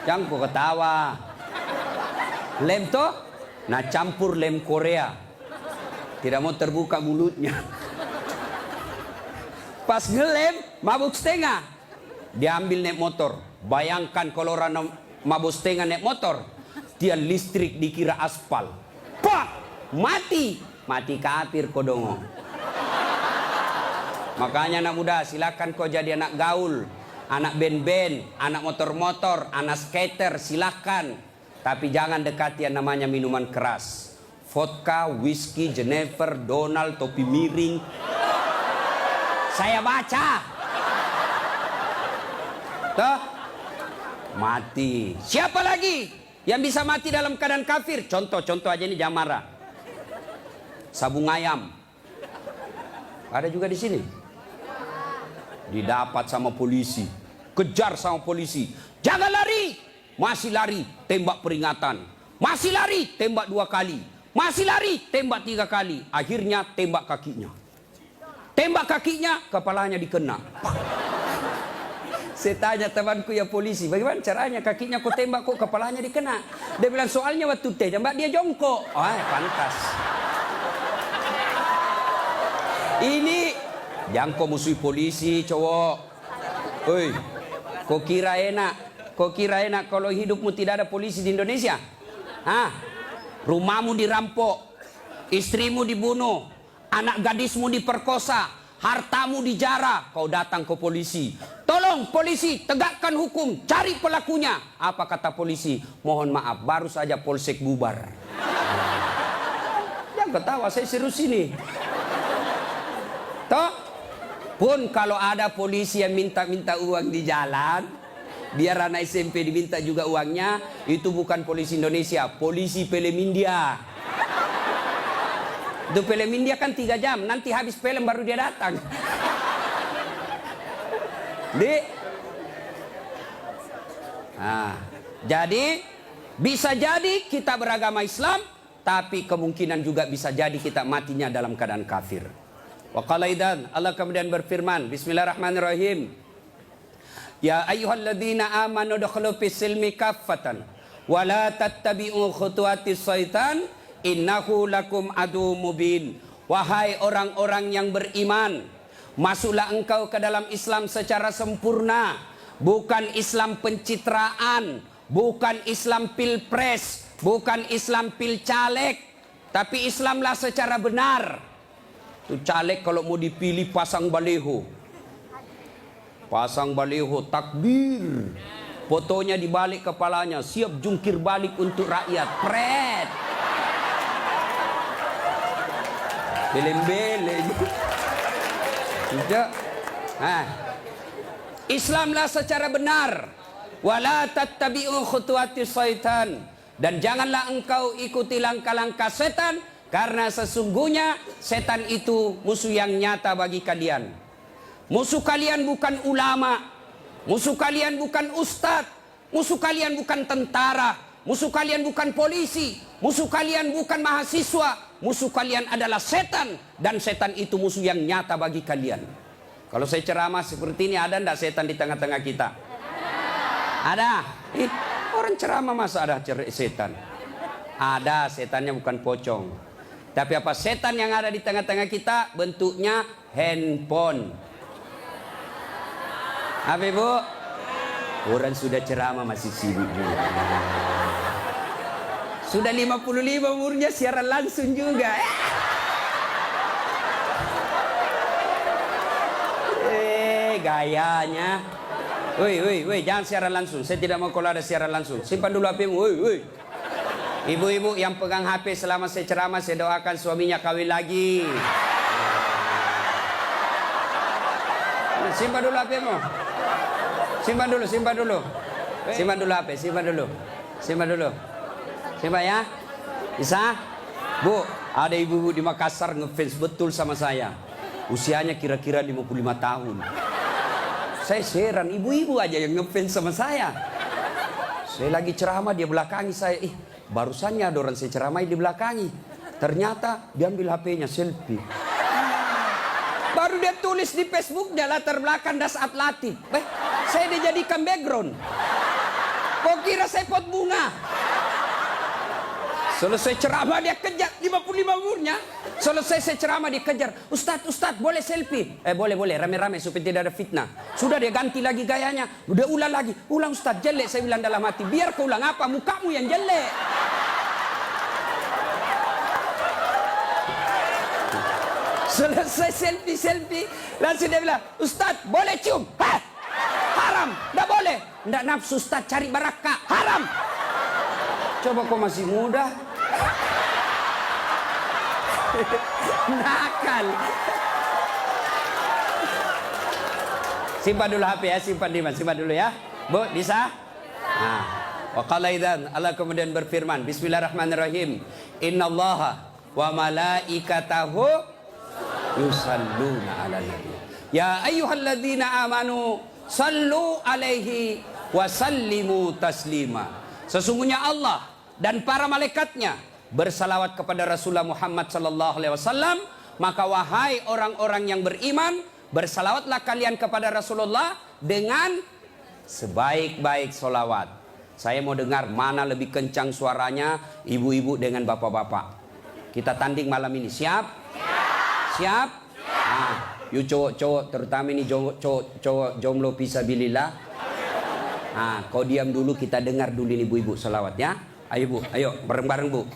Jangan kau ketawa. Lem toh, nah campur lem Korea. Tidak mau terbuka mulutnya. Pas ngelem, mabuk setengah. Dia ambil naik motor. Bayangkan kalau orang mabuk setengah naik motor. Dia listrik dikira aspal. Pak! Mati! Mati kafir kodongo. Makanya anak muda, silakan kau jadi anak gaul. Anak band-band, anak motor-motor, anak skater, silakan. Tapi jangan dekati yang namanya minuman keras. Vodka, whisky, Jenever, Donald, topi miring. Saya baca. Tuh. Mati. Siapa lagi yang bisa mati dalam keadaan kafir? Contoh aja ini, jangan marah. Sabung ayam. Ada juga di sini. Didapat sama polisi. Kejar sama polisi. Jangan lari. Masih lari, tembak peringatan. Masih lari, tembak 2 kali. Masih lari, tembak 3 kali. Akhirnya tembak kakinya. Tembak kakinya, kepalanya dikena. Saya tanya temanku ya polisi, bagaimana caranya kakinya kok tembak kok kepalanya dikena? Dia bilang soalnya waktu tembak dia jongkok. Oh, pantas. Ini jangan kau musuhi polisi, cowok. Oi, kau kira enak? Kau kira enak kalau hidupmu tidak ada polisi di Indonesia? Hah? Rumahmu dirampok, istrimu dibunuh, anak gadismu diperkosa, hartamu dijarah, kau datang ke polisi. Tolong polisi, tegakkan hukum, cari pelakunya. Apa kata polisi? Mohon maaf, baru saja polsek bubar. Jangan ketawa, saya serius ini. Toh, pun kalau ada polisi yang minta-minta uang di jalan, biar anak SMP diminta juga uangnya, itu bukan polisi Indonesia, polisi film India. Itu film India kan 3 jam, nanti habis film baru dia datang. Jadi bisa jadi kita beragama Islam, tapi kemungkinan juga bisa jadi kita matinya dalam keadaan kafir. Wa qala idzan, Allah kemudian berfirman, Bismillahirrahmanirrahim. Ya ayyuhalladzina amanu dukhulu fis silmi kaffatan wa la tattabi'u khutuwatis syaitan innahu lakum adu mubin. Wahai orang-orang yang beriman, masuklah engkau ke dalam Islam secara sempurna, bukan Islam pencitraan, bukan Islam pilpres, bukan Islam pilcaleg, tapi Islamlah secara benar. Tuh caleg kalau mau dipilih pasang baleho. Pasang baliho takbir, fotonya dibalik kepalanya, siap jungkir balik untuk rakyat. Pret, beleng-beleng. Tidak. Islamlah secara benar. Wala tattabi'u khutuwatis syaitan. Dan janganlah engkau ikuti langkah-langkah setan, karena sesungguhnya setan itu musuh yang nyata bagi kalian. Musuh kalian bukan ulama, musuh kalian bukan ustadz, musuh kalian bukan tentara, musuh kalian bukan polisi, musuh kalian bukan mahasiswa, musuh kalian adalah setan, dan setan itu musuh yang nyata bagi kalian. Kalau saya ceramah seperti ini, ada enggak setan di tengah-tengah kita? Ada. Orang ceramah masa ada setan? Ada, setannya bukan pocong. Tapi apa setan yang ada di tengah-tengah kita? Bentuknya handphone. Apa ibu? Orang sudah ceramah masih sibuk juga. Sudah 55 umurnya siaran langsung juga. Gayanya. Woi, jangan siaran langsung. Saya tidak mau kalau ada siaran langsung. Simpan dulu HP-mu. Woi. Ibu-ibu yang pegang HP selama saya ceramah, saya doakan suaminya kawin lagi. Simpan dulu HP-mu. Simpan dulu. Simpan dulu HP, simpan dulu. Simpan ya. Bisa? Bu, ada ibu-ibu di Makassar ngefans betul sama saya. Usianya kira-kira 55 tahun. Saya heran, ibu-ibu aja yang ngefans sama saya. Saya lagi ceramah, dia belakangi saya. Barusannya ada orang saya ceramah di belakangi. Ternyata dia ambil HP-nya selfie. Baru dia tulis di Facebook, dia latar belakang Das Atlatif. Saya dijadikan background. Kau kira saya pot bunga? Selesai ceramah dia kejar 55 umurnya. Selesai saya ceramah dia kejar. Ustadz, boleh selfie? Boleh, rame-rame supaya tidak ada fitnah. Sudah dia ganti lagi gayanya. Udah ulang lagi. Ulang Ustadz, jelek saya bilang dalam hati. Biar kau ulang apa? Mukamu yang jelek. Selesai selfie. Langsung dia bilang, Ustadz, boleh cium? Hah? Haram. Nggak boleh. Nggak nafsu Ustadz, cari barakah. Haram. Coba kau masih muda. Nakal. Simpan dulu HP ya, simpan dulu ya. Bu, bisa? Nah, wa qala idzan, Allah kemudian berfirman, Bismillahirrahmanirrahim. Innallaha wa malaikatahu yusalluna 'alan nabi. Ya ayyuhalladzina amanu sallu alaihi wa sallimu taslima. Sesungguhnya Allah dan para malaikatnya bersalawat kepada Rasulullah Muhammad sallallahu alaihi wasallam, maka wahai orang-orang yang beriman, bersalawatlah kalian kepada Rasulullah dengan sebaik-baik solawat. Saya mau dengar mana lebih kencang suaranya, ibu-ibu dengan bapak-bapak. Kita tanding malam ini, siap? Siap? Nah, yuk cowok-cowok, terutama ini cowok jomblo fisabilillah. Nah, kau diam dulu, kita dengar dulu ini ibu-ibu solawat ya. Ayo bu, ayo bareng-bareng bu.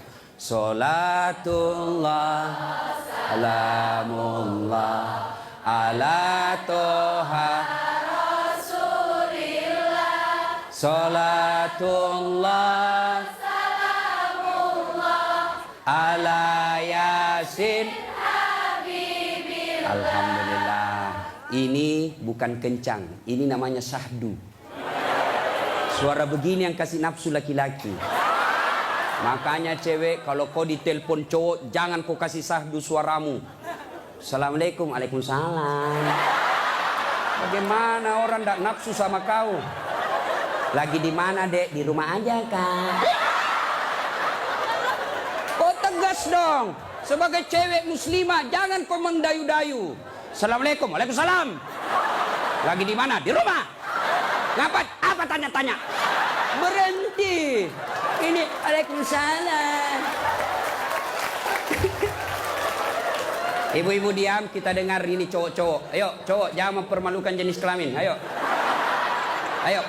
Salatullah salamullah ala toha Rasulillah. Salatullah salamullah ala yasin Habibillah. Alhamdulillah. Ini bukan kencang, ini namanya syahdu. Suara begini yang kasih nafsu laki-laki. Makanya cewek, kalau kau ditelepon cowok, jangan kau kasih sahdu suaramu. Assalamualaikum, waalaikumsalam. Bagaimana orang tak nafsu sama kau? Lagi di mana dek? Di rumah aja kak. Kau tegas dong. Sebagai cewek muslimah, jangan kau mendayu-dayu. Assalamualaikum, waalaikumsalam. Lagi di mana? Di rumah. Ngapain? Apa tanya-tanya? Berhenti. Ini waalaikumsalam. Ibu-ibu diam, kita dengar ini cowok-cowok. Ayo, cowok jangan mempermalukan jenis kelamin. Ayo. Ayo.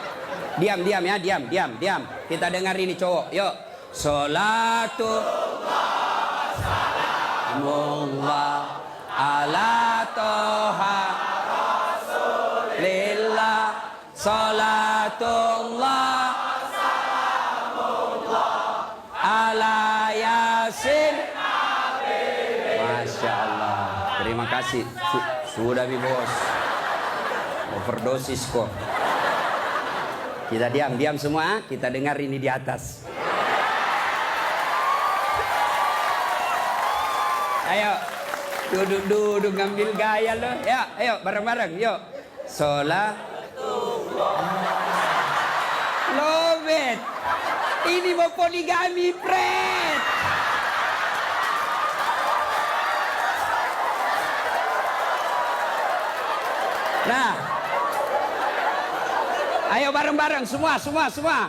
Diam ya, diam. Kita dengar ini cowok. Yuk. Salatullah salamullah ala toha Rasulillah. Salatullah ala yasin. Masya Allah. Terima kasih. Sudah bi bos. Overdosis kok. Kita diam semua. Kita dengar ini di atas. Ayo. Duduk ngambil gaya loh. Ya, ayo bareng-bareng. Yuk. Sholat. Love it. Ini mau poligami, Fred. Nah, ayo bareng-bareng semua.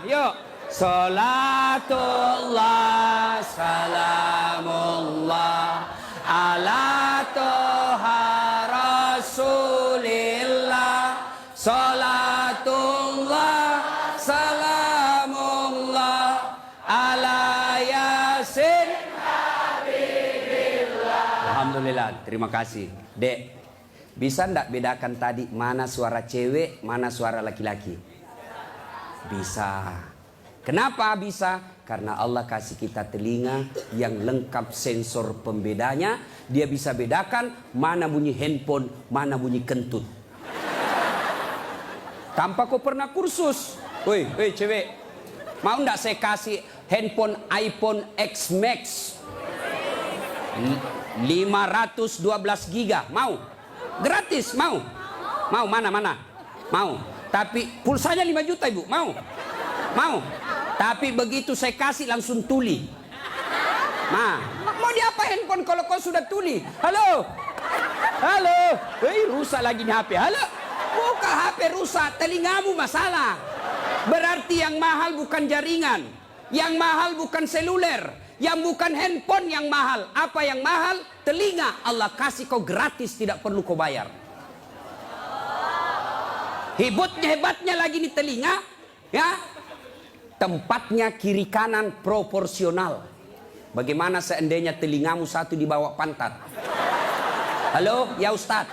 Yuk. Salatullah salamullah ala toha Rasulillah. Salatullah salamullah ala yasin Habibillah. Alhamdulillah, terima kasih. Dek, bisa ndak bedakan tadi mana suara cewek, mana suara laki-laki? Bisa. Kenapa bisa? Karena Allah kasih kita telinga yang lengkap sensor pembedanya. Dia bisa bedakan mana bunyi handphone, mana bunyi kentut. Tanpa kau pernah kursus. Woi cewek, mau ndak saya kasih handphone iPhone X Max 512 giga? Mau? Gratis, mau? Mau, mana? Mau. Tapi pulsanya 5 juta ibu, mau? Tapi begitu saya kasih langsung tuli. Nah, mau diapa handphone kalau kau sudah tuli? Halo? Rusak lagi nih HP. Halo? Buka HP rusak, telingamu masalah. Berarti yang mahal bukan jaringan, yang mahal bukan seluler, yang bukan handphone yang mahal. Apa yang mahal? Telinga. Allah kasih kau gratis, tidak perlu kau bayar. Hebatnya lagi nih telinga, ya. Tempatnya kiri kanan proporsional. Bagaimana seandainya telingamu satu di bawah pantat? Halo, ya Ustadz.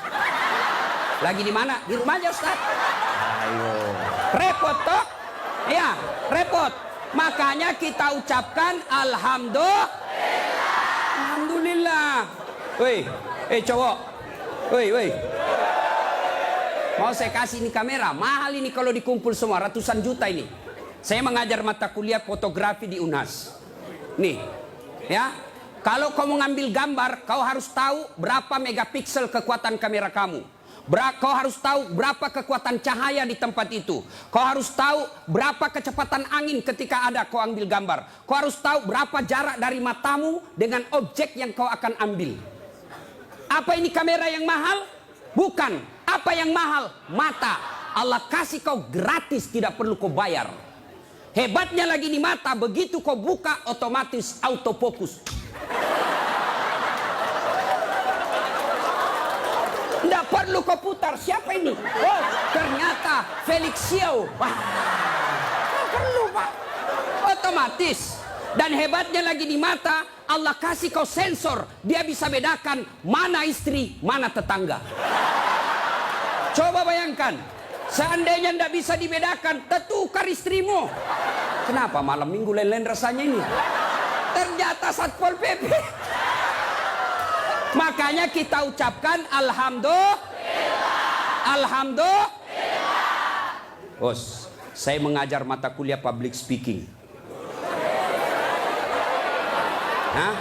Lagi di mana? Di rumah aja Ustadz. Ayo. Repot toh? Ya, repot. Makanya kita ucapkan alhamdulillah. Alhamdulillah. Woi, cowok. Woi. Mau saya kasih ini kamera, mahal ini kalau dikumpul semua, ratusan juta ini. Saya mengajar mata kuliah fotografi di UNHAS. Nih, ya. Kalau kamu ngambil gambar, kau harus tahu berapa megapiksel kekuatan kamera kamu. Kau harus tahu berapa kekuatan cahaya di tempat itu. Kau harus tahu berapa kecepatan angin ketika ada kau ambil gambar. Kau harus tahu berapa jarak dari matamu dengan objek yang kau akan ambil. Apa ini kamera yang mahal? Bukan. Apa yang mahal? Mata. Allah kasih kau gratis, tidak perlu kau bayar. Hebatnya lagi di mata, begitu kau buka otomatis autofokus. Tidak perlu kau putar. Siapa ini? Oh, ternyata Felix Xiao. Wah, tidak perlu Pak. Otomatis. Dan hebatnya lagi di mata, Allah kasih kau sensor. Dia bisa bedakan mana istri, mana tetangga. Coba bayangkan, seandainya tidak bisa dibedakan, tertukar istrimu. Kenapa malam minggu lain-lain rasanya ini? Ternyata Satpol PP. Makanya kita ucapkan alhamdulillah. Alhamdulillah. Bos, saya mengajar mata kuliah public speaking. Nah,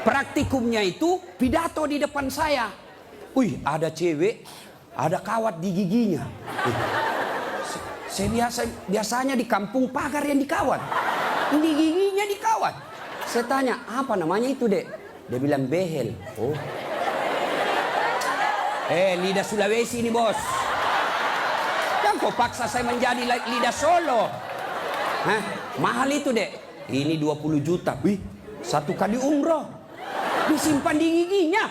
praktikumnya itu pidato di depan saya. Wih, ada cewek, ada kawat di giginya. Saya biasanya di kampung pagar yang dikawat. Ini giginya dikawat. Saya tanya, apa namanya itu, Dek? Dia bilang behel. Oh. Lidah Sulawesi ini, Bos. Jangan kau paksa saya menjadi lidah Solo. Hah? Mahal itu, Dek. Ini 20 juta. Wih, 1 kali umroh. Disimpan di giginya.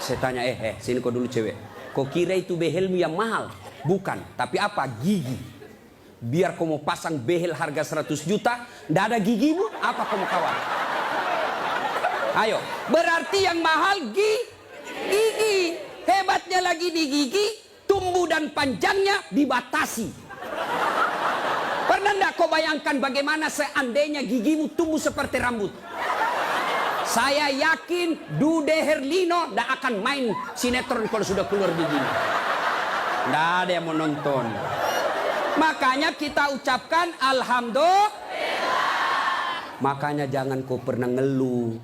Saya tanya, sini kau dulu cewek. Kau kira itu behelmu yang mahal? Bukan. Tapi apa? Gigi. Biar kau mau pasang behel harga 100 juta, ndak ada gigimu, apa kau mau kawat? Ayo, berarti yang mahal gigi. Hebatnya lagi di gigi, tumbuh dan panjangnya dibatasi. Pernah enggak kau bayangkan bagaimana seandainya gigimu tumbuh seperti rambut? Saya yakin Dude Herlino tidak akan main sinetron kalau sudah keluar giginya. Tidak ada yang mau nonton. Makanya kita ucapkan alhamdulillah. Makanya jangan kau pernah ngeluh.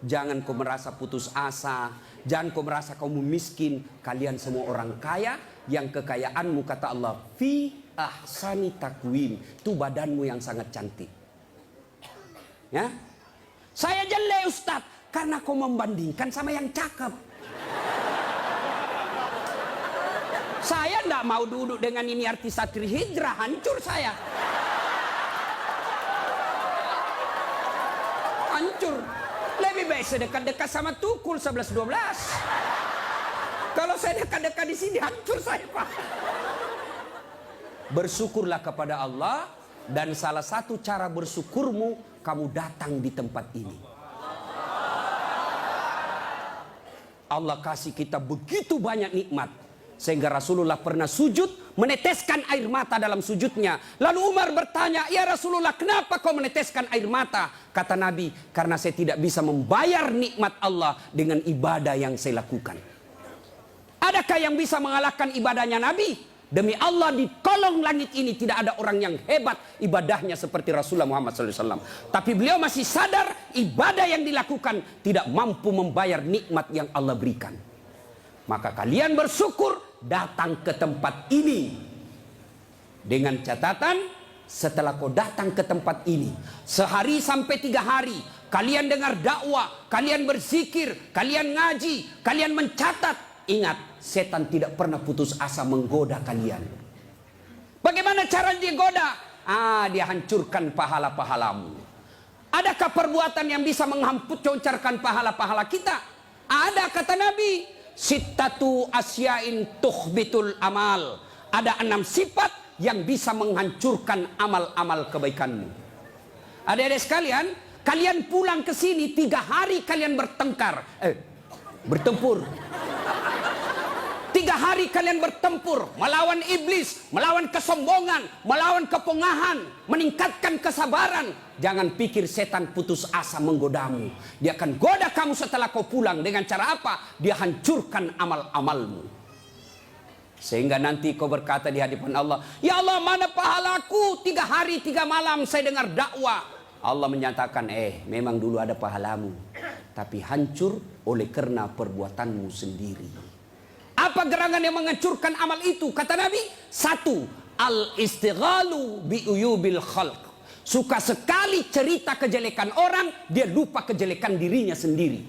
Jangan kau merasa putus asa. Jangan kau merasa kamu miskin. Kalian semua orang kaya. Yang kekayaanmu kata Allah, fi ahsani takwim. Itu badanmu yang sangat cantik. Ya. Saya jelek Ustaz. Karena kau membandingkan sama yang cakep. Saya tidak mau duduk dengan ini artis Satri Hijrah. Hancur saya. Hancur. Lebih baik saya dekat-dekat sama Tukul 11-12. Kalau saya dekat-dekat di sini, hancur saya, Pak. Bersyukurlah kepada Allah. Dan salah satu cara bersyukurmu, kamu datang di tempat ini. Allah kasih kita begitu banyak nikmat. Sehingga Rasulullah pernah sujud, meneteskan air mata dalam sujudnya. Lalu Umar bertanya, ya Rasulullah, kenapa kau meneteskan air mata? Kata Nabi, karena saya tidak bisa membayar nikmat Allah dengan ibadah yang saya lakukan. Adakah yang bisa mengalahkan ibadahnya Nabi? Demi Allah, di kolong langit ini tidak ada orang yang hebat ibadahnya seperti Rasulullah Muhammad SAW. Tapi beliau masih sadar ibadah yang dilakukan tidak mampu membayar nikmat yang Allah berikan. Maka kalian bersyukur datang ke tempat ini. Dengan catatan, setelah kau datang ke tempat ini, sehari sampai 3 hari, kalian dengar dakwah, kalian berzikir, kalian ngaji, kalian mencatat. Ingat, setan tidak pernah putus asa menggoda kalian. Bagaimana Gimana cara dia goda? Dia hancurkan pahala-pahalamu. Adakah perbuatan yang bisa menghancurkan pahala-pahala kita? Ada, kata Nabi. Sittatu asyain tuhbitul amal. Ada 6 sifat yang bisa menghancurkan amal-amal kebaikanmu. Adik-adik sekalian, kalian pulang ke sini 3 hari kalian bertempur. 3 hari kalian bertempur melawan iblis, melawan kesombongan, melawan kepongahan, meningkatkan kesabaran. Jangan pikir setan putus asa menggodamu. Dia akan goda kamu setelah kau pulang. Dengan cara apa? Dia hancurkan amal-amalmu. Sehingga nanti kau berkata di hadapan Allah, ya Allah, mana pahalaku? 3 hari 3 malam saya dengar dakwah. Allah menyatakan, memang dulu ada pahalamu, tapi hancur oleh karena perbuatanmu sendiri. Apa gerangan yang menghancurkan amal itu? Kata Nabi, 1, al-istighalu bi'uyubil khalq. Suka sekali cerita kejelekan orang, dia lupa kejelekan dirinya sendiri.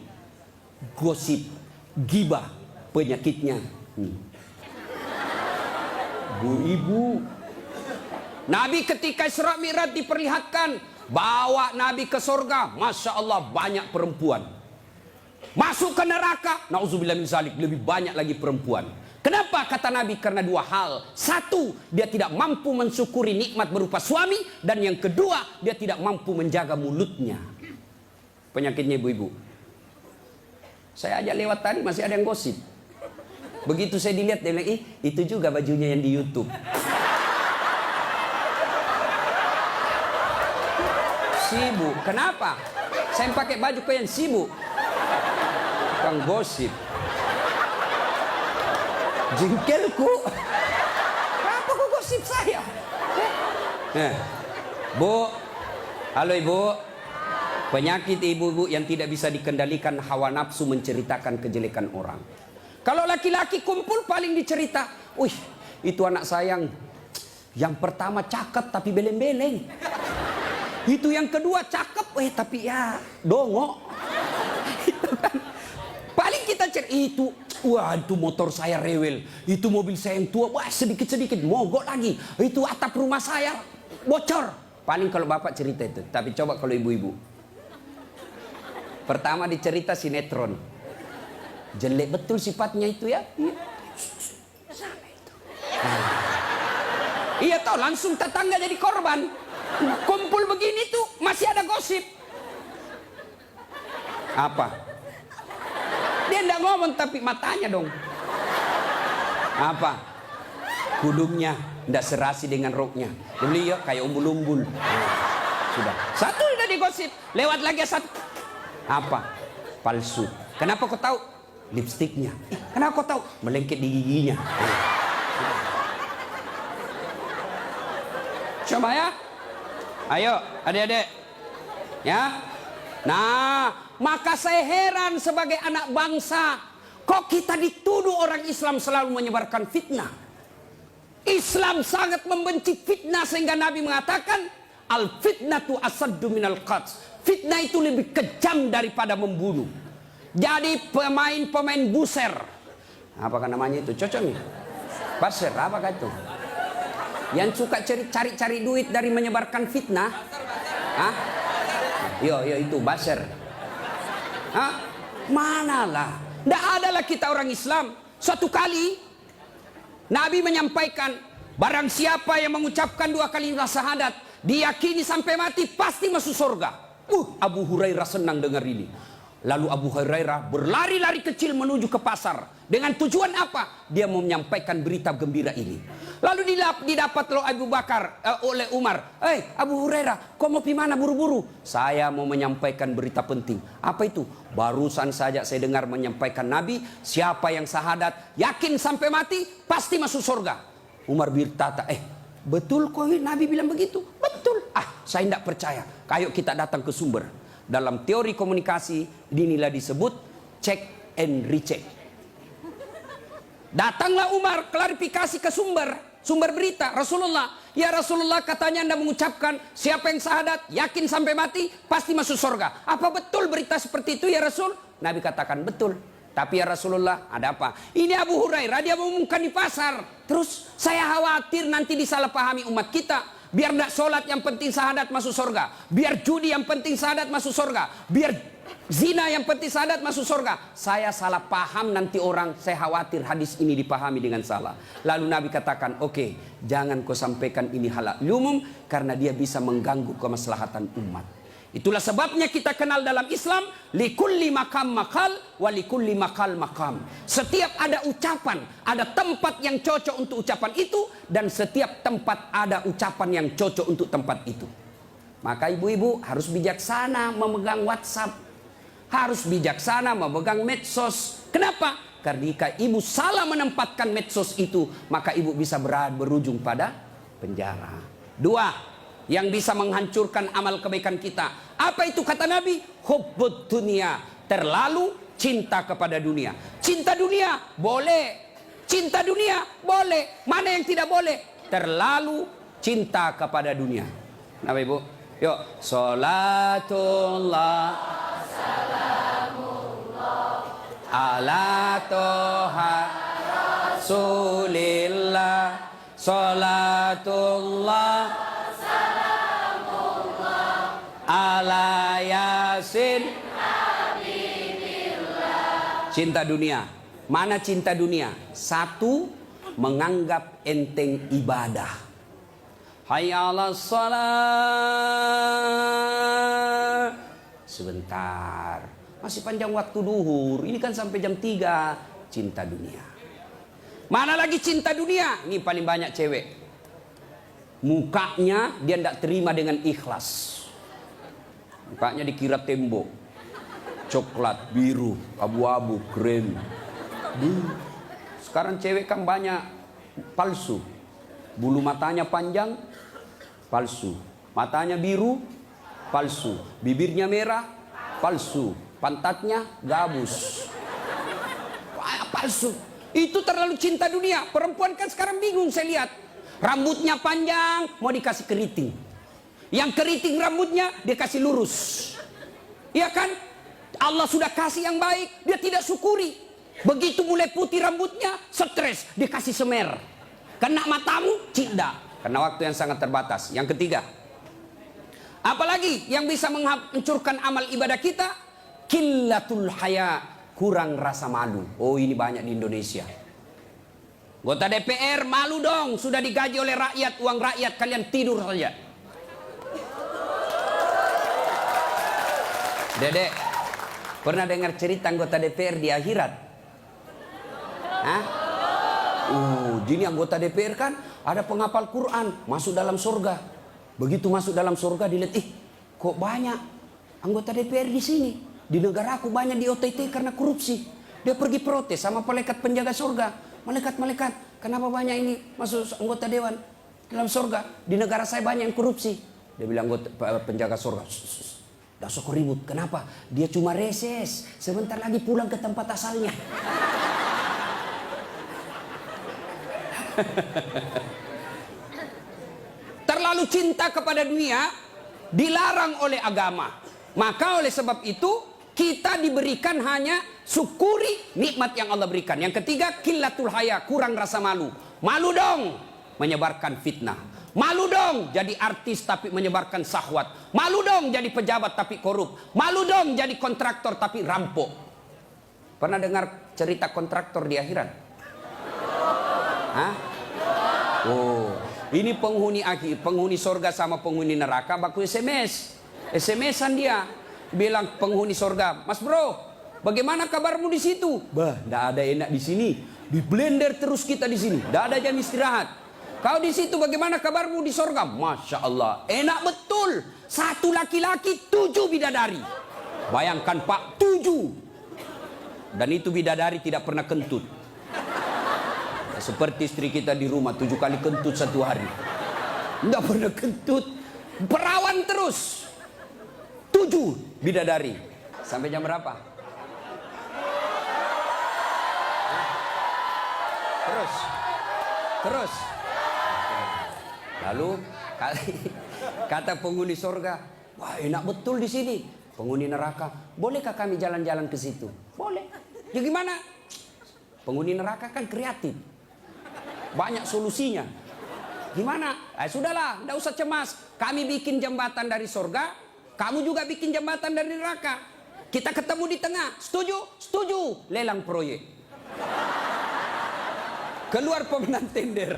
Gosip, gibah, penyakitnya. Bu ibu, Nabi ketika Isra Mi'raj diperlihatkan, bawa Nabi ke surga, Masya Allah banyak perempuan. Masuk ke neraka, na'udzubillah min zalik, lebih banyak lagi perempuan. Kenapa? Kata Nabi, karena 2 hal. 1, dia tidak mampu mensyukuri nikmat berupa suami. Dan yang kedua, dia tidak mampu menjaga mulutnya. Penyakitnya ibu-ibu. Saya ajak lewat tadi, masih ada yang gosip. Begitu saya dilihat, dia bilang, itu juga bajunya yang di YouTube. Sibuk. Kenapa? Saya pakai baju kok yang sibuk. Kang gosip. Jengkelku. Kenapa kok gosip saya? Bu, halo ibu. Penyakit ibu-ibu yang tidak bisa dikendalikan, hawa nafsu menceritakan kejelekan orang. Kalau laki-laki kumpul paling dicerita, wih, itu anak sayang. Yang pertama cakep tapi beleng-beleng. Itu yang kedua cakep, tapi ya dongok. Itu kan. Paling kita cerita itu, wah itu motor saya rewel, itu mobil saya yang tua, wah sedikit-sedikit mogok lagi, itu atap rumah saya bocor. Paling kalau bapak cerita itu, tapi coba kalau ibu-ibu. Pertama dicerita sinetron, jelek betul sifatnya itu ya. Iya toh, langsung tetangga jadi korban. Kumpul begini tuh masih ada gosip. Apa? Dia enggak ngomong tapi matanya dong. Apa? Hidungnya enggak serasi dengan roknya. Beliau kayak umbul-umbul. Sudah. 1 udah digosip. Lewat lagi 1. Apa? Palsu. Kenapa kau tahu? Lipstiknya. Kenapa kau tahu? Melengket di giginya. Coba ya. Ayo adik-adik. Ya. Nah, maka saya heran sebagai anak bangsa, kok kita dituduh orang Islam selalu menyebarkan fitnah. Islam sangat membenci fitnah sehingga Nabi mengatakan, al-fitnatu asaddu minal qatl. Fitnah itu lebih kejam daripada membunuh. Jadi pemain-pemain buser, apakah namanya itu? Cocok nih? Baser, apakah itu? Yang suka cari-cari duit dari menyebarkan fitnah. Hah? Yo itu baser. Hah? Manalah. Tidak adalah kita orang Islam. Suatu kali Nabi menyampaikan, barang siapa yang mengucapkan 2 kalimat syahadat, diyakini sampai mati pasti masuk surga. Abu Hurairah senang dengar ini. Lalu Abu Hurairah berlari-lari kecil menuju ke pasar. Dengan tujuan apa? Dia mau menyampaikan berita gembira ini. Lalu didapat oleh Abu Bakar, oleh Umar. Abu Hurairah, kau mau pergi mana buru-buru? Saya mau menyampaikan berita penting. Apa itu? Barusan saja saya dengar menyampaikan Nabi, siapa yang syahadat, yakin sampai mati, pasti masuk surga. Umar berkata, betul kok Nabi bilang begitu? Betul. Saya tidak percaya. Ayo kita datang ke sumber. Dalam teori komunikasi inilah disebut check and recheck. Datanglah Umar klarifikasi ke sumber berita Rasulullah. Ya Rasulullah, katanya Anda mengucapkan siapa yang syahadat yakin sampai mati pasti masuk surga. Apa betul berita seperti itu ya Rasul? Nabi katakan betul. Tapi ya Rasulullah, ada apa? Ini Abu Hurairah, dia mengumumkan di pasar. Terus saya khawatir nanti disalahpahami umat kita. Biar tidak sholat yang penting syahadat masuk surga. Biar judi yang penting syahadat masuk surga. Biar zina yang penting syahadat masuk surga. Saya salah paham nanti orang, saya khawatir hadis ini dipahami dengan salah. Lalu Nabi katakan, oke, jangan kau sampaikan ini halal umum, karena dia bisa mengganggu kemaslahatan umat. Itulah sebabnya kita kenal dalam Islam, likulli makam makal, walikulli makal makam. Setiap ada ucapan, ada tempat yang cocok untuk ucapan itu, dan setiap tempat ada ucapan yang cocok untuk tempat itu. Maka ibu-ibu harus bijaksana memegang WhatsApp, harus bijaksana memegang medsos. Kenapa? Karena jika ibu salah menempatkan medsos itu, maka ibu bisa berujung pada penjara. Dua, yang bisa menghancurkan amal kebaikan kita. Apa itu kata Nabi? Hubbud dunia, terlalu cinta kepada dunia. Cinta dunia boleh, cinta dunia boleh. Mana yang tidak boleh? Terlalu cinta kepada dunia. Nah ibu, yuk. Salatullah ala toha Rasulillah. Salatullah ala yasin. Cinta dunia. Mana cinta dunia? Satu, menganggap enteng ibadah. Hayya 'alas shalah. Sebentar, masih panjang waktu duhur. Ini kan sampai jam 3. Cinta dunia. Mana lagi cinta dunia? Ini paling banyak cewek. Mukanya dia tidak terima dengan ikhlas. Mukanya dikira tembok, coklat, biru, abu-abu, krem. Sekarang cewek kan banyak palsu. Bulu matanya panjang, palsu. Matanya biru, palsu. Bibirnya merah, palsu. Pantatnya gabus, palsu. Itu terlalu cinta dunia. Perempuan kan sekarang bingung saya lihat. Rambutnya panjang, mau dikasih keriting. Yang keriting rambutnya dia kasih lurus. Iya kan? Allah sudah kasih yang baik, dia tidak syukuri. Begitu mulai putih rambutnya, stres, dia kasih semer. Kena matamu, cinta. Karena waktu yang sangat terbatas. Yang ketiga, apalagi yang bisa menghancurkan amal ibadah kita? Qillatul haya, kurang rasa malu. Oh, ini banyak di Indonesia. Anggota DPR malu dong, sudah digaji oleh rakyat, uang rakyat, kalian tidur saja. Dedek, pernah dengar cerita anggota DPR di akhirat? Hah? Jadi anggota DPR kan ada penghafal Quran, masuk dalam surga. Begitu masuk dalam surga dilihat, kok banyak anggota DPR di sini? Di negara aku banyak di OTT karena korupsi. Dia pergi protes sama malaikat penjaga surga. Malaikat, kenapa banyak ini masuk anggota dewan dalam surga? Di negara saya banyak yang korupsi. Dia bilang anggota penjaga surga, dah sok ribut. Kenapa? Dia cuma reses. Sebentar lagi pulang ke tempat asalnya. Terlalu cinta kepada dunia dilarang oleh agama. Maka oleh sebab itu kita diberikan hanya syukuri nikmat yang Allah berikan. Yang ketiga, qillatul haya, kurang rasa malu. Malu dong menyebarkan fitnah. Malu dong jadi artis tapi menyebarkan syahwat. Malu dong jadi pejabat tapi korup. Malu dong jadi kontraktor tapi rampok. Pernah dengar cerita kontraktor di akhirat? Hah? Oh, ini penghuni akhir, penghuni surga sama penghuni neraka baku SMS. SMS-an dia bilang penghuni surga, "Mas bro, bagaimana kabarmu di situ?" "Bah, enggak ada enak di sini. Di blender terus kita di sini. Enggak ada jam istirahat." "Kau di situ bagaimana kabarmu di surga?" "Masya Allah, enak betul. 1 laki-laki 7 bidadari." Bayangkan Pak, 7. Dan itu bidadari tidak pernah kentut. Seperti istri kita di rumah 7 kali kentut 1 hari. Tidak pernah kentut. Perawan terus. 7 bidadari. Sampai jam berapa? Terus. Lalu kata penghuni surga, "Wah, enak betul di sini." Penghuni neraka, "Bolehkah kami jalan-jalan ke situ?" "Boleh." Ya gimana? Penghuni neraka kan kreatif. Banyak solusinya. Gimana? Sudahlah, tidak usah cemas. Kami bikin jembatan dari surga, kamu juga bikin jembatan dari neraka. Kita ketemu di tengah. Setuju? Setuju. Lelang proyek. Keluar pemenang tender.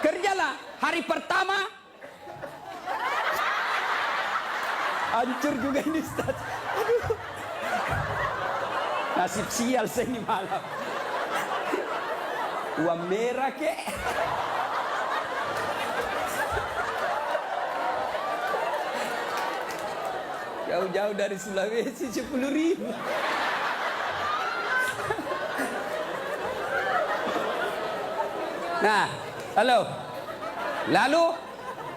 Kerjalah. Hari pertama hancur juga ini, Ustaz. Aduh. Nasib sial saya ini malam. Uang merah kek. Jauh-jauh dari Sulawesi 10.000. Nah, lalu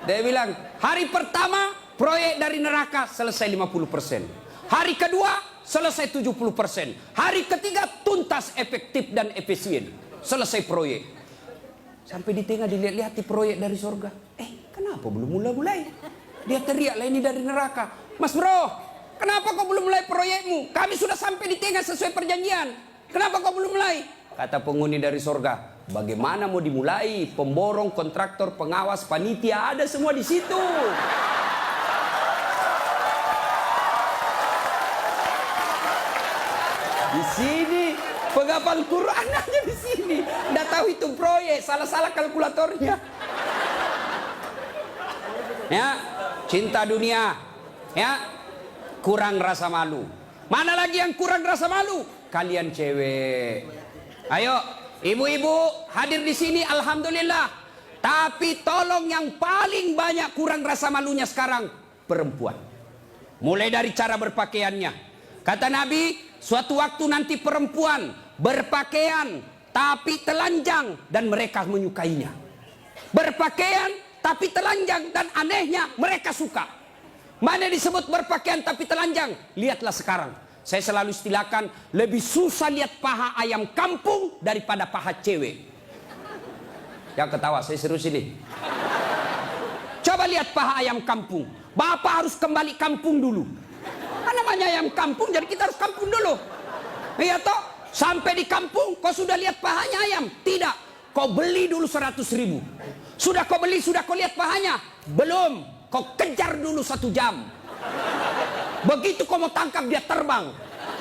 dia bilang, hari pertama proyek dari neraka selesai 50%. Hari kedua selesai 70%. Hari ketiga tuntas, efektif dan efisien. Selesai proyek. Sampai di tengah dilihat-lihat di proyek dari surga. Kenapa belum mulai-mulai? Dia teriak lah, ini dari neraka. Mas bro, kenapa kau belum mulai proyekmu? Kami sudah sampai di tengah sesuai perjanjian. Kenapa kau belum mulai? Kata penghuni dari surga, bagaimana mau dimulai? Pemborong, kontraktor, pengawas, panitia, ada semua di situ. Di sini penghafal Quran aja di sini. Nggak tahu hitung proyek, salah-salah kalkulatornya. Ya, cinta dunia, ya, kurang rasa malu. Mana lagi yang kurang rasa malu? Kalian cewek. Ayo, ibu-ibu hadir di sini, alhamdulillah. Tapi tolong yang paling banyak kurang rasa malunya sekarang perempuan. Mulai dari cara berpakaiannya. Kata Nabi, suatu waktu nanti perempuan berpakaian tapi telanjang dan mereka menyukainya. Berpakaian tapi telanjang dan anehnya mereka suka. Mana disebut berpakaian tapi telanjang? Lihatlah sekarang. Saya selalu istilahkan, lebih susah lihat paha ayam kampung daripada paha cewek. Yang ketawa, saya serius ini. Coba lihat paha ayam kampung. Bapak harus kembali kampung dulu. Kan namanya ayam kampung, jadi kita harus kampung dulu. Iya toh? Sampai di kampung, kau sudah lihat pahanya ayam? Tidak. Kau beli dulu 100.000. Sudah kau beli, sudah kau lihat pahanya? Belum. Kau kejar dulu 1 jam. Begitu kau mau tangkap, dia terbang.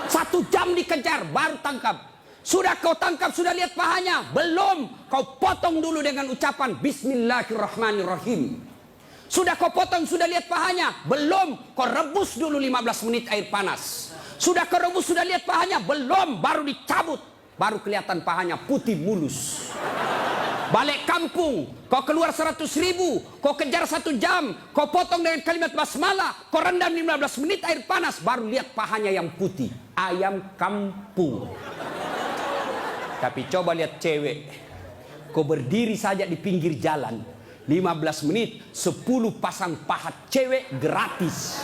1 jam dikejar, baru tangkap. Sudah kau tangkap, sudah lihat pahanya? Belum. Kau potong dulu dengan ucapan Bismillahirrahmanirrahim. Sudah kau potong, sudah lihat pahanya? Belum. Kau rebus dulu 15 menit air panas. Sudah kau rebus, sudah lihat pahanya? Belum. Baru dicabut. Baru kelihatan pahanya putih mulus. Balik kampung, kau keluar 100.000, kau kejar 1 jam, kau potong dengan kalimat basmalah, kau rendam 15 menit air panas, baru lihat pahanya yang putih. Ayam kampung. Tapi coba lihat cewek, kau berdiri saja di pinggir jalan, 15 menit, 10 pasang paha cewek gratis.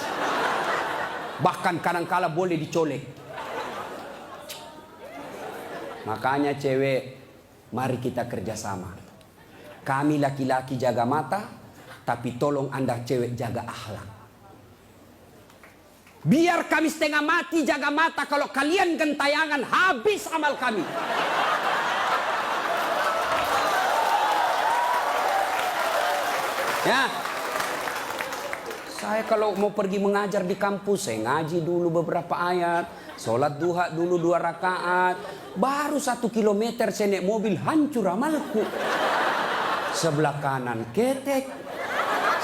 Bahkan kadang-kala boleh dicolek. Makanya cewek, mari kita kerjasama. Kami laki-laki jaga mata, tapi tolong Anda cewek jaga akhlak. Biar kami setengah mati jaga mata, kalau kalian gentayangan habis amal kami. Ya, saya kalau mau pergi mengajar di kampus, saya ngaji dulu beberapa ayat, sholat duha dulu 2 rakaat, baru 1 kilometer saya naik mobil hancur amalku. Sebelah kanan ketek,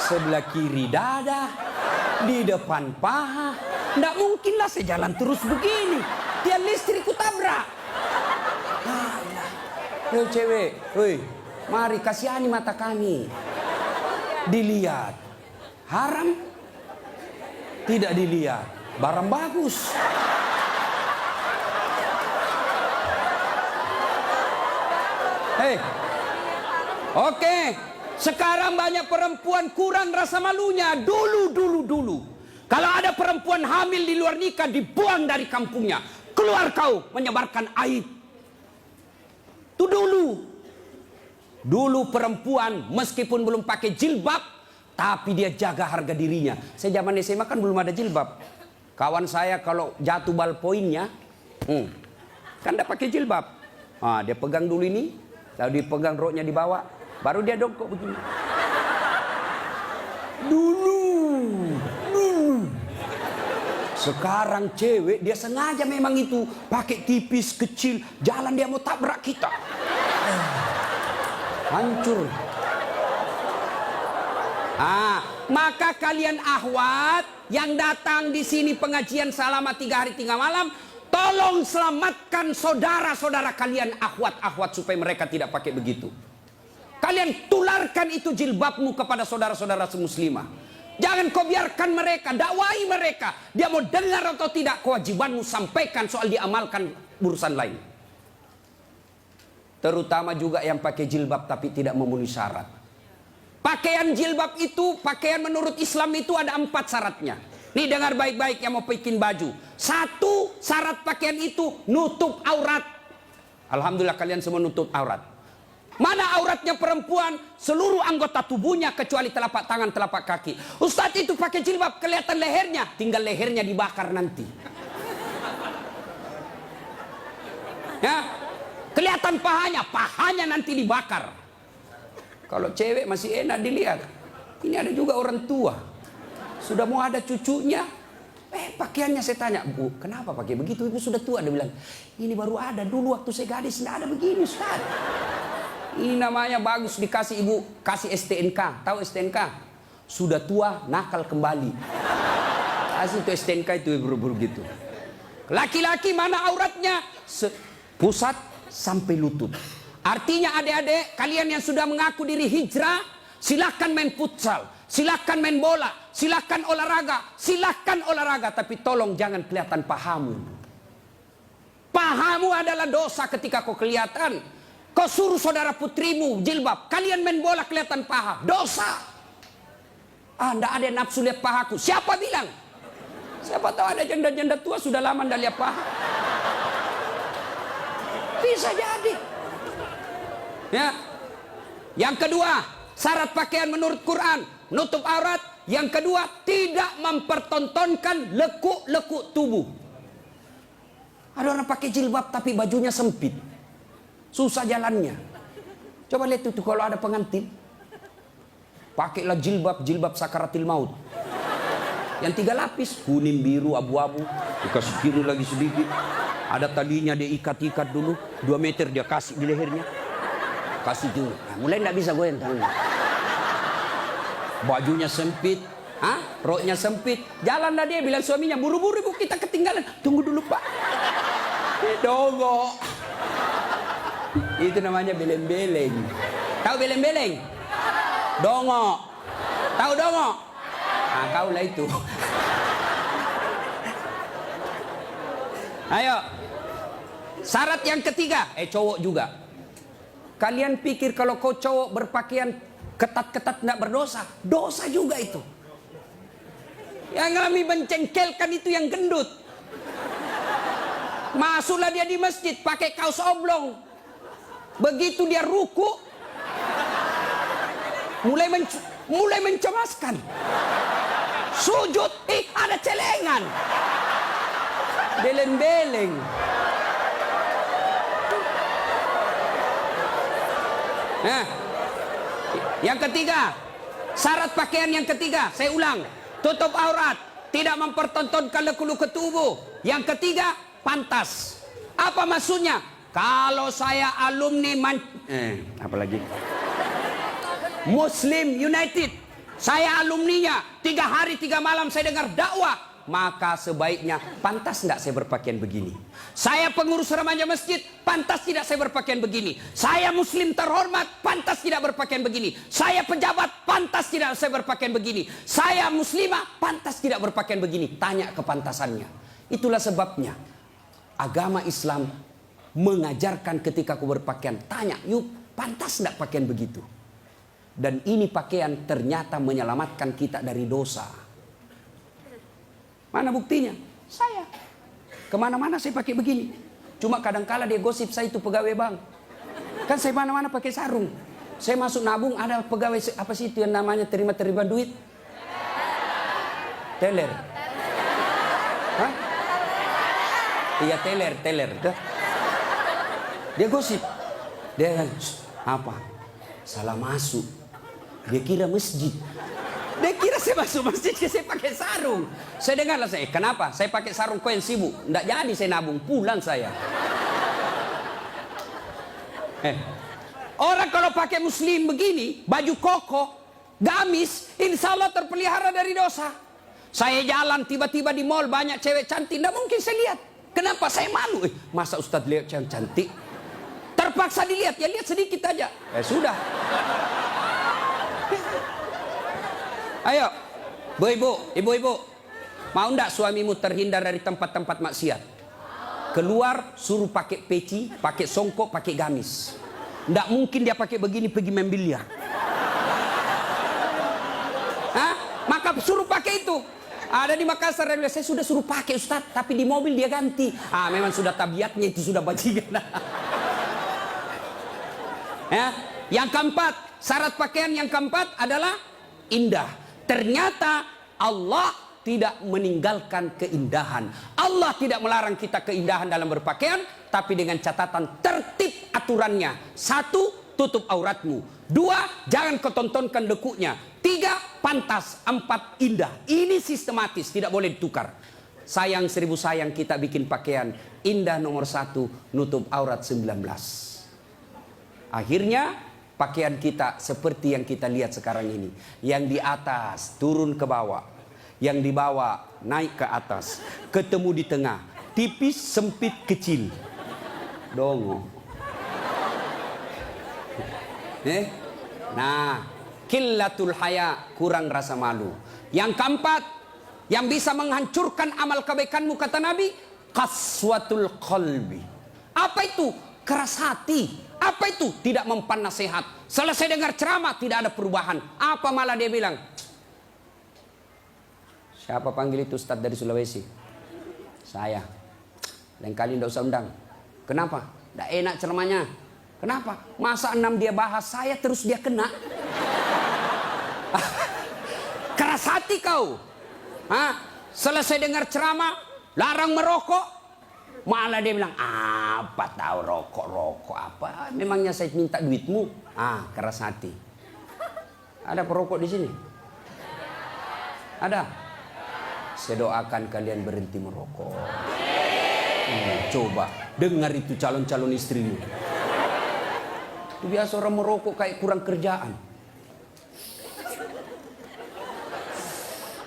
sebelah kiri dada, di depan paha. Nggak mungkinlah saya jalan terus begini. Tiang listrik ku tabrak. Hei cewek, hei, mari kasihani mata kami. Dilihat, haram? Tidak dilihat, barang bagus. Hei, oke, sekarang banyak perempuan kurang rasa malunya. Dulu. Kalau ada perempuan hamil di luar nikah, dibuang dari kampungnya. Keluar kau menyebarkan aib. Itu dulu. Dulu perempuan meskipun belum pakai jilbab, tapi dia jaga harga dirinya. Saya zaman SMA kan belum ada jilbab. Kawan saya kalau jatuh ballpointnya, Kan tidak pakai jilbab. Dia pegang dulu ini, lalu dipegang roknya di bawah, baru dia dongkok begini. Dulu. Sekarang cewek dia sengaja memang itu pakai tipis kecil, jalan dia mau tabrak kita. Hancur. Maka kalian akhwat yang datang di sini pengajian selama 3 hari 3 malam, tolong selamatkan saudara-saudara kalian akhwat-akhwat supaya mereka tidak pakai begitu. Kalian tularkan itu jilbabmu kepada saudara-saudara muslimah. Jangan kau biarkan mereka, dakwai mereka. Dia mau dengar atau tidak, kewajibanmu sampaikan, soal diamalkan urusan lain. Terutama juga yang pakai jilbab tapi tidak memenuhi syarat. Pakaian jilbab itu, pakaian menurut Islam itu ada 4 syaratnya. Nih dengar baik-baik yang mau bikin baju. 1, syarat pakaian itu nutup aurat. Alhamdulillah kalian semua nutup aurat. Mana auratnya perempuan? Seluruh anggota tubuhnya kecuali telapak tangan, telapak kaki. Ustadz itu pakai jilbab kelihatan lehernya, tinggal lehernya dibakar nanti. Ya, kelihatan pahanya nanti dibakar. Kalau cewek masih enak dilihat. Ini ada juga orang tua, sudah mau ada cucunya. Pakaiannya saya tanya, Bu, kenapa pakai begitu? Ibu sudah tua. Dia bilang, ini baru ada, dulu waktu saya gadis tidak ada begini, Ustaz. Ini namanya bagus, dikasih ibu, kasih STNK. Tahu STNK? Sudah tua, nakal kembali. Kasih itu STNK itu buru-buru gitu. Laki-laki mana auratnya? Pusat sampai lutut. Artinya adik-adik, kalian yang sudah mengaku diri hijrah, silakan main futsal, silakan main bola, silakan olahraga, tapi tolong jangan kelihatan pahamu. Pahamu adalah dosa ketika kau kelihatan. Kau suruh saudara putrimu jilbab, kalian main bola kelihatan paha, dosa. Nggak ada nafsu lihat pahaku. Siapa bilang? Siapa tahu ada janda-janda tua sudah lama nggak lihat paha. Bisa jadi. Ya. Yang kedua, syarat pakaian menurut Quran, nutup aurat. Yang kedua, tidak mempertontonkan lekuk-lekuk tubuh. Ada orang pakai jilbab tapi bajunya sempit. Susah jalannya. Coba lihat itu kalau ada pengantin. Pakailah jilbab sakaratil maut. Yang 3 lapis, kuning, biru, abu-abu. Dikasih biru lagi sedikit. Ada talinya dia ikat-ikat dulu. 2 meter dia kasih di lehernya. Kasih dulu. Mulai tidak bisa goyang tangannya. Bajunya sempit. Roknya sempit. Jalanlah dia bilang suaminya, buru-buru ibu kita ketinggalan. Tunggu dulu Pak. Dongok. Itu namanya beleng-beleng. Tahu beleng-beleng? Dongok. Tahu dongok? Kaulah itu. Ayo. Syarat yang ketiga, cowok juga. Kalian pikir kalau kau cowok berpakaian ketat-ketat tidak berdosa? Dosa juga itu. Yang kami mencengkelkan itu yang gendut. Masuklah dia di masjid pakai kaos oblong. Begitu dia ruku, mulai mencemaskan. Sujud, ada celengan. Beleng-beleng. Nah, yang ketiga, syarat pakaian yang ketiga, saya ulang, tutup aurat, tidak mempertontonkan lekuk-lekuk tubuh. Yang ketiga, pantas. Apa maksudnya? Kalau saya alumni apalagi Muslim United, saya alumninya, 3 hari 3 malam saya dengar dakwah, maka sebaiknya pantas tidak saya berpakaian begini. Saya pengurus remaja masjid, pantas tidak saya berpakaian begini. Saya muslim terhormat, pantas tidak berpakaian begini. Saya pejabat, pantas tidak saya berpakaian begini. Saya muslimah, pantas tidak berpakaian begini. Tanya kepantasannya. Itulah sebabnya agama Islam mengajarkan ketika kau berpakaian, tanya, yuk pantas tidak pakaian begitu. Dan ini pakaian ternyata menyelamatkan kita dari dosa. Mana buktinya? Saya kemana-mana saya pakai begini. Cuma kadang-kala dia gosip saya itu pegawai bank. Kan saya mana-mana pakai sarung. Saya masuk nabung, ada pegawai apa sih itu yang namanya terima duit? Teller. Hah? Iya teller. Dia gosip. Dia apa? Salah masuk. Dia kira masjid. Dia kira saya masuk masjid, saya pakai sarung. Saya dengarlah saya, kenapa? Saya pakai sarung, kau yang sibuk. Nggak jadi saya nabung, pulang saya. Orang kalau pakai muslim begini, baju koko, gamis, insya Allah terpelihara dari dosa. Saya jalan tiba-tiba di mall banyak cewek cantik, nggak mungkin saya lihat. Kenapa? Saya malu. Masa Ustadz lihat yang cantik? Terpaksa dilihat, ya lihat sedikit aja. Sudah. Ayo, ibu-ibu, mau ndak suamimu terhindar dari tempat-tempat maksiat? Keluar, suruh pakai peci, pakai songkok, pakai gamis. Ndak mungkin dia pakai begini pergi main biliar. Maka suruh pakai itu. Ada di Makassar, saya sudah suruh pakai Ustaz, tapi di mobil dia ganti. Memang sudah tabiatnya itu, sudah bajingan. Yang keempat, syarat pakaian yang keempat adalah indah. Ternyata Allah tidak meninggalkan keindahan. Allah tidak melarang kita keindahan dalam berpakaian, tapi dengan catatan tertib aturannya. 1, tutup auratmu. 2, jangan kau tontonkan dekuknya. 3, pantas. 4, indah. Ini sistematis, tidak boleh ditukar. Sayang 1000 sayang kita bikin pakaian. Indah nomor 1, nutup aurat 19. Akhirnya pakaian kita seperti yang kita lihat sekarang ini. Yang di atas turun ke bawah, yang di bawah naik ke atas, ketemu di tengah, tipis, sempit, kecil. Dongo. Nah, qillatul haya, kurang rasa malu. Yang keempat, yang bisa menghancurkan amal kebaikanmu, kata Nabi, qaswatul qalbi. Apa itu? Keras hati. Apa itu? Tidak mempan nasihat. Selesai dengar ceramah tidak ada perubahan. Apa malah dia bilang? Siapa panggil itu Ustadz dari Sulawesi? Saya. Lain kali tidak usah undang. Kenapa? Tidak enak ceramahnya. Kenapa? Masa 6 dia bahas, saya terus dia kena. Keras hati kau. Selesai dengar ceramah, larang merokok. Malah dia bilang, apa tahu rokok apa? Memangnya saya minta duitmu? Keras hati. Ada perokok di sini? Ada? Saya doakan kalian berhenti merokok. Coba dengar itu calon-calon istrimu. Itu biasa orang merokok kayak kurang kerjaan.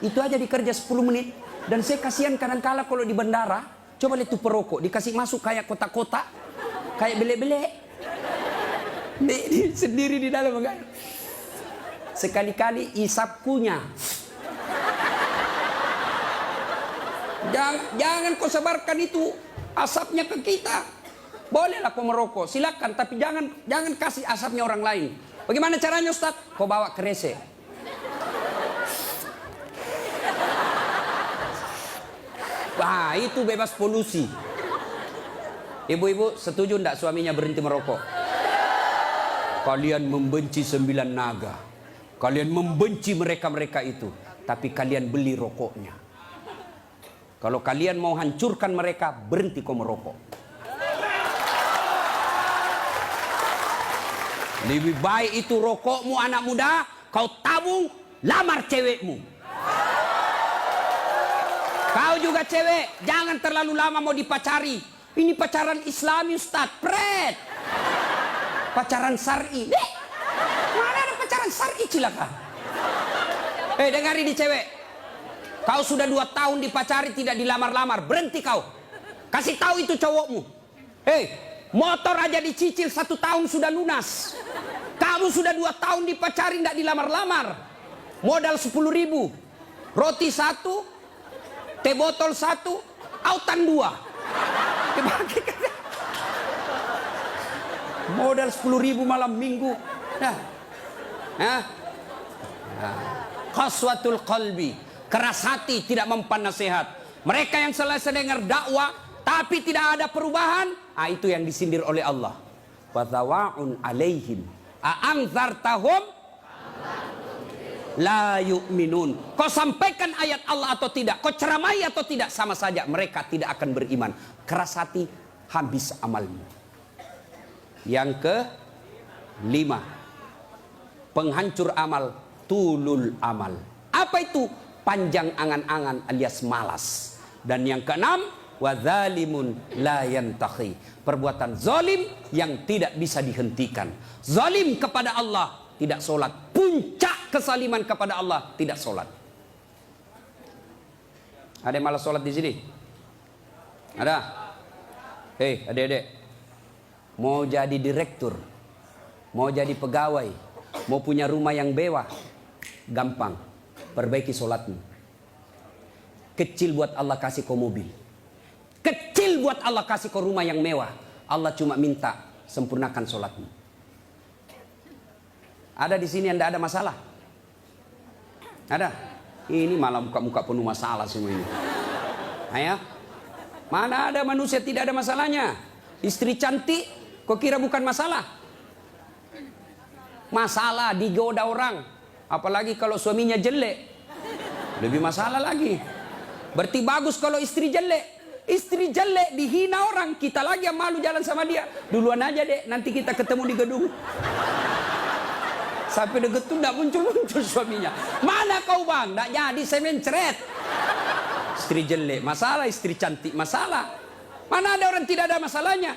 Itu aja dikerja 10 menit. Dan saya kasihan kadang-kala kalau di bandara. Coba lihat tuh perokok, dikasih masuk kayak kotak-kotak, kayak belek-belek. Sendiri di dalam enggak. Sekali-kali isap kunyah. Jangan kau sebarkan itu asapnya ke kita. Bolehlah kau merokok, silakan, tapi jangan kasih asapnya orang lain. Bagaimana caranya Ustaz? Kau bawa kerese. Itu bebas polusi. Ibu-ibu setuju enggak suaminya berhenti merokok? Kalian membenci 9 naga. Kalian membenci mereka-mereka itu. Tapi kalian beli rokoknya. Kalau kalian mau hancurkan mereka, berhenti kau merokok. Lebih baik itu rokokmu anak muda, kau tabung, lamar cewekmu. Kau juga cewek, jangan terlalu lama mau dipacari. Ini pacaran Islami Ustaz, pret. Pacaran syar'i. Mana ada pacaran syar'i cilaka? Dengar ini cewek. Kau sudah 2 tahun dipacari tidak dilamar-lamar, berhenti kau. Kasih tahu itu cowokmu. Motor aja dicicil 1 tahun sudah lunas. Kamu sudah 2 tahun dipacari tidak dilamar-lamar. Modal 10.000. Roti 1. Teh botol 1, autan 2. Modal 10.000 malam minggu. Qaswatul qalbi, keras hati, tidak mempan nasihat. Mereka yang selesai dengar dakwah tapi tidak ada perubahan, itu yang disindir oleh Allah. Wathawaun alaihim a'anzartahum la yu'minun. Kau sampaikan ayat Allah atau tidak, kau ceramai atau tidak, sama saja mereka tidak akan beriman. Keras hati, habis amalmu. Yang ke-5, penghancur amal, tulul amal. Apa itu? Panjang angan-angan alias malas. Dan yang ke-6, wadzalimun la yantahi. Perbuatan zalim yang tidak bisa dihentikan. Zalim kepada Allah, tidak sholat. Puncak kesaliman kepada Allah, tidak sholat. Ada yang malas sholat di sini? Ada? Hei adik-adik, mau jadi direktur, mau jadi pegawai, mau punya rumah yang mewah, gampang. Perbaiki sholatmu. Kecil buat Allah kasih kau mobil, kecil buat Allah kasih kau rumah yang mewah. Allah cuma minta sempurnakan sholatmu. Ada di sini yang tidak ada masalah? Ada? Ini malah muka-muka penuh masalah semua ini. Ayo, mana ada manusia tidak ada masalahnya? Istri cantik, kau kira bukan masalah? Masalah digoda orang, apalagi kalau suaminya jelek, lebih masalah lagi. Berarti bagus kalau istri jelek. Istri jelek dihina orang, kita lagi yang malu jalan sama dia. Duluan aja dek, nanti kita ketemu di gedung. Sampai deket tuh tidak muncul-muncul suaminya. Mana kau bang? Tidak jadi, saya mencret. Istri jelek masalah, istri cantik masalah. Mana ada orang tidak ada masalahnya?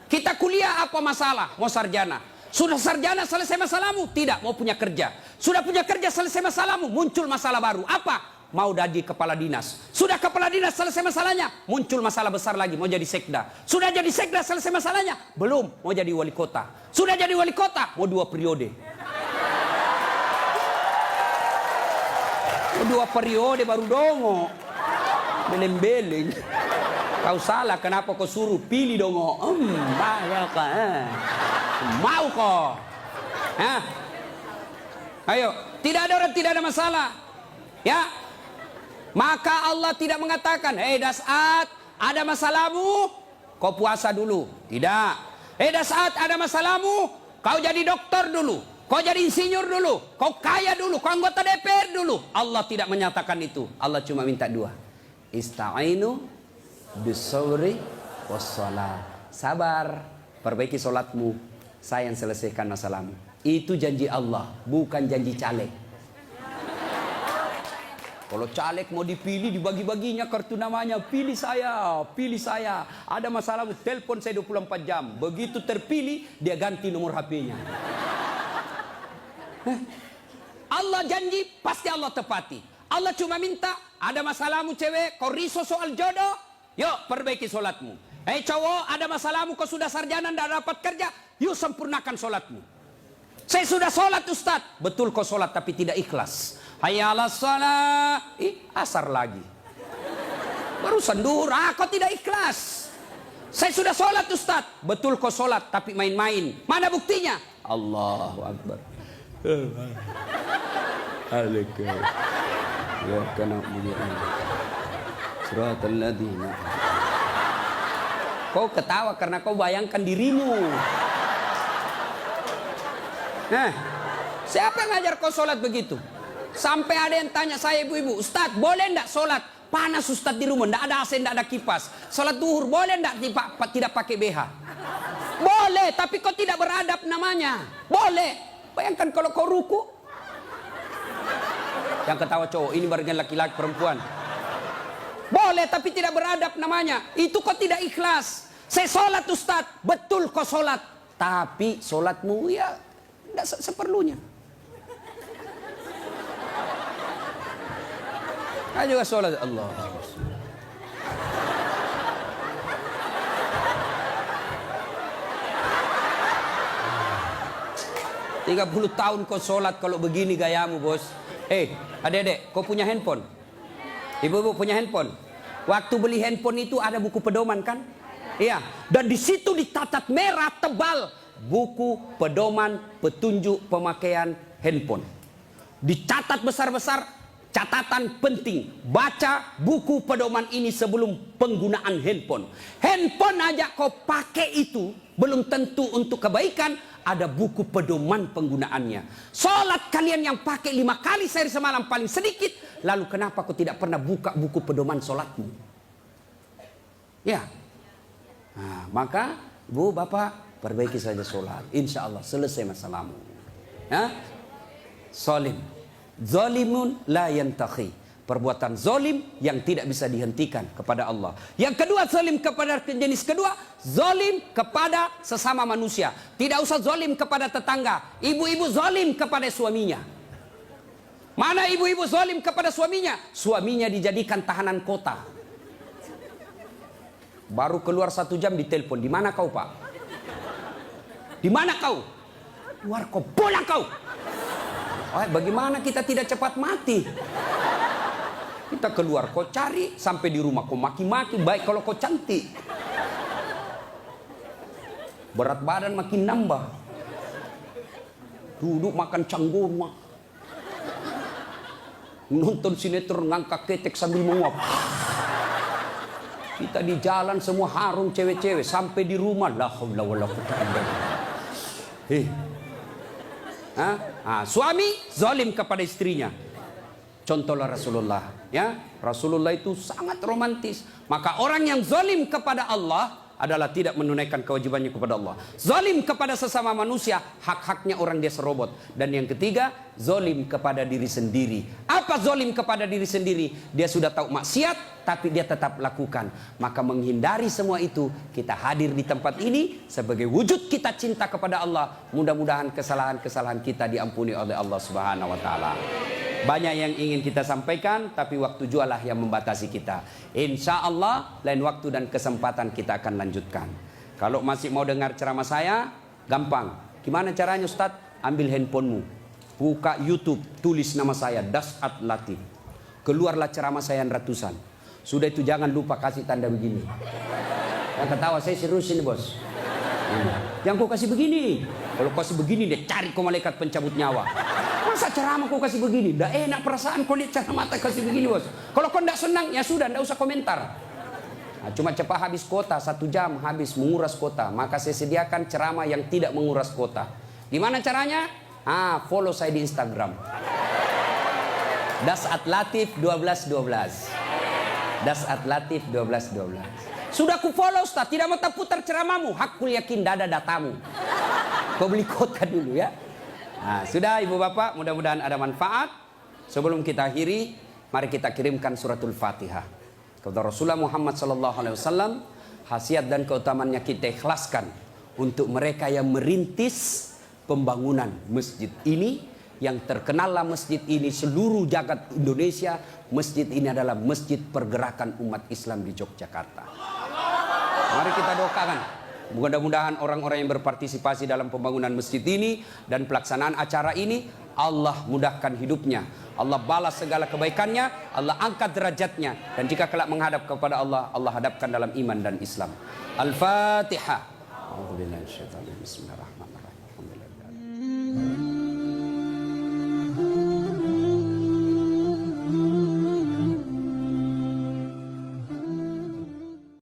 Kita kuliah apa masalah? Mau sarjana. Sudah sarjana selesai masalahmu? Tidak, mau punya kerja. Sudah punya kerja selesai masalahmu? Muncul masalah baru. Apa? Mau jadi kepala dinas. Sudah kepala dinas selesai masalahnya, muncul masalah besar lagi, mau jadi sekda. Sudah jadi sekda selesai masalahnya? Belum, mau jadi wali kota. Sudah jadi wali kota, mau 2 periode. Mau 2 periode baru dongo. Beleng-beleng. Kau salah, kenapa kau suruh pilih dongo? Mau kau? Ayo, tidak ada orang tidak ada masalah. Ya, maka Allah tidak mengatakan, hei Das'at, ada masalahmu, kau puasa dulu. Tidak. Hei Das'at, ada masalahmu, kau jadi dokter dulu, kau jadi insinyur dulu, kau kaya dulu, kau anggota DPR dulu. Allah tidak menyatakan itu. Allah cuma minta 2. Ista'inu bisawri wassalah. Sabar, perbaiki solatmu, saya yang selesaikan masalahmu. Itu janji Allah, bukan janji caleg. Kalau caleg mau dipilih, dibagi-baginya kartu namanya. Pilih saya, pilih saya. Ada masalah, telepon saya 24 jam. Begitu terpilih, dia ganti nomor HP-nya. Allah janji, pasti Allah tepati. Allah cuma minta, ada masalahmu cewek, kau risau soal jodoh, yuk perbaiki sholatmu. Hei cowok, ada masalahmu, kau sudah sarjana, tidak dapat kerja, yuk sempurnakan sholatmu. Saya sudah sholat Ustaz. Betul kau sholat tapi tidak ikhlas. Hayya 'alas shalah. Asar lagi. Barusan duhur, kau tidak ikhlas. Saya sudah sholat Ustaz. Betul kau sholat tapi main-main. Mana buktinya? Allahu Akbar. Ya kana suratul ladzina. Kau ketawa karena kau bayangkan dirimu. Nah, siapa yang ngajar kau sholat begitu? Sampai ada yang tanya saya ibu-ibu, Ustaz boleh enggak sholat? Panas Ustaz di rumah, enggak ada AC, enggak ada kipas. Sholat duhur boleh enggak tidak pakai BH? Boleh, tapi kau tidak beradab namanya. Boleh. Bayangkan kalau kau ruku. Yang ketawa cowok, ini barengan laki-laki perempuan. Boleh, tapi tidak beradab namanya. Itu kau tidak ikhlas. Saya sholat Ustaz, betul kau sholat. Tapi sholatmu ya tidak seperlunya. Ayo juga sholat Allah. 30 tahun kau sholat kalau begini gayamu bos. Adik-adik, kau punya handphone? Ibu-ibu punya handphone? Waktu beli handphone itu ada buku pedoman kan? Iya. Dan di situ ditatat merah tebal buku pedoman petunjuk pemakaian handphone. Dicatat besar-besar, catatan penting. Baca buku pedoman ini sebelum penggunaan handphone. Handphone aja kau pakai itu belum tentu untuk kebaikan. Ada buku pedoman penggunaannya. Sholat kalian yang pakai 5 kali sehari semalam paling sedikit. Lalu kenapa kau tidak pernah buka buku pedoman sholatmu? Ya. Nah, maka Bu, Bapak, perbaiki saja sholat. Insya Allah selesai masalahmu. Ya? Zolim. Zolimun la yantahi. Perbuatan zolim yang tidak bisa dihentikan kepada Allah. Yang kedua, zolim kepada jenis kedua, zolim kepada sesama manusia. Tidak usah zolim kepada tetangga. Ibu-ibu zolim kepada suaminya. Mana ibu-ibu zolim kepada suaminya? Suaminya dijadikan tahanan kota. Baru keluar 1 jam ditelepon. Di mana kau, Pak? Di mana kau? Keluar kau, pulang kau. Bagaimana kita tidak cepat mati? Kita keluar, kau cari, sampai di rumah kau maki-maki, baik kalau kau cantik. Berat badan makin nambah. Duduk makan canggoma. Nonton sinetron ngangkat ketek sambil menguap. Kita di jalan semua harum cewek-cewek, sampai di rumah la haula wala quwwata illa billah. Suami zalim kepada istrinya. Contohlah Rasulullah, ya. Rasulullah itu sangat romantis. Maka orang yang zalim kepada Allah adalah tidak menunaikan kewajibannya kepada Allah. Zalim kepada sesama manusia, hak-haknya orang dia serobot. Dan yang ketiga, zalim kepada diri sendiri. Apa zalim kepada diri sendiri? Dia sudah tahu maksiat, tapi dia tetap lakukan. Maka menghindari semua itu, kita hadir di tempat ini sebagai wujud kita cinta kepada Allah. Mudah-mudahan kesalahan-kesalahan kita diampuni oleh Allah Subhanahu wa taala. Banyak yang ingin kita sampaikan, tapi waktu jualah yang membatasi kita. Insya Allah lain waktu dan kesempatan kita akan lanjutkan. Kalau masih mau dengar ceramah saya, gampang. Gimana caranya, Ustadz? Ambil handphonemu, buka YouTube, tulis nama saya Das'at Latif. Keluarlah ceramah saya ratusan. Sudah itu jangan lupa kasih tanda begini. Yang ketawa, saya serius ini bos. Yang kau kasih begini. Kalau kasih begini, dia cari kau malaikat pencabut nyawa. Masa ceramah kau kasih begini? Nggak enak perasaan kau lihat ceramah mata kasih begini bos. Kalau kau nggak senang, ya sudah, nggak usah komentar. Cuma cepat habis kota, 1 jam habis menguras kota. Maka saya sediakan ceramah yang tidak menguras kota. Gimana caranya? Follow saya di Instagram. Das'at Latif 1212. Das'at Latif 1212. Sudah ku follow Ustaz, tidak mau terputar ceramahmu. Hakul yakin dada datamu. Kau beli kota dulu ya. Sudah ibu bapak, mudah-mudahan ada manfaat. Sebelum kita akhiri, mari kita kirimkan suratul Fatihah kepada Rasulullah Muhammad SAW. Khasiat dan keutamaannya kita ikhlaskan untuk mereka yang merintis pembangunan masjid ini. Yang terkenallah masjid ini seluruh jagat Indonesia. Masjid ini adalah masjid pergerakan umat Islam di Yogyakarta. Mari kita doakan. Mudah-mudahan orang-orang yang berpartisipasi dalam pembangunan masjid ini dan pelaksanaan acara ini, Allah mudahkan hidupnya, Allah balas segala kebaikannya, Allah angkat derajatnya, dan jika kelak menghadap kepada Allah, Allah hadapkan dalam iman dan Islam. Al-Fatihah. Bismillahirrahmanirrahim.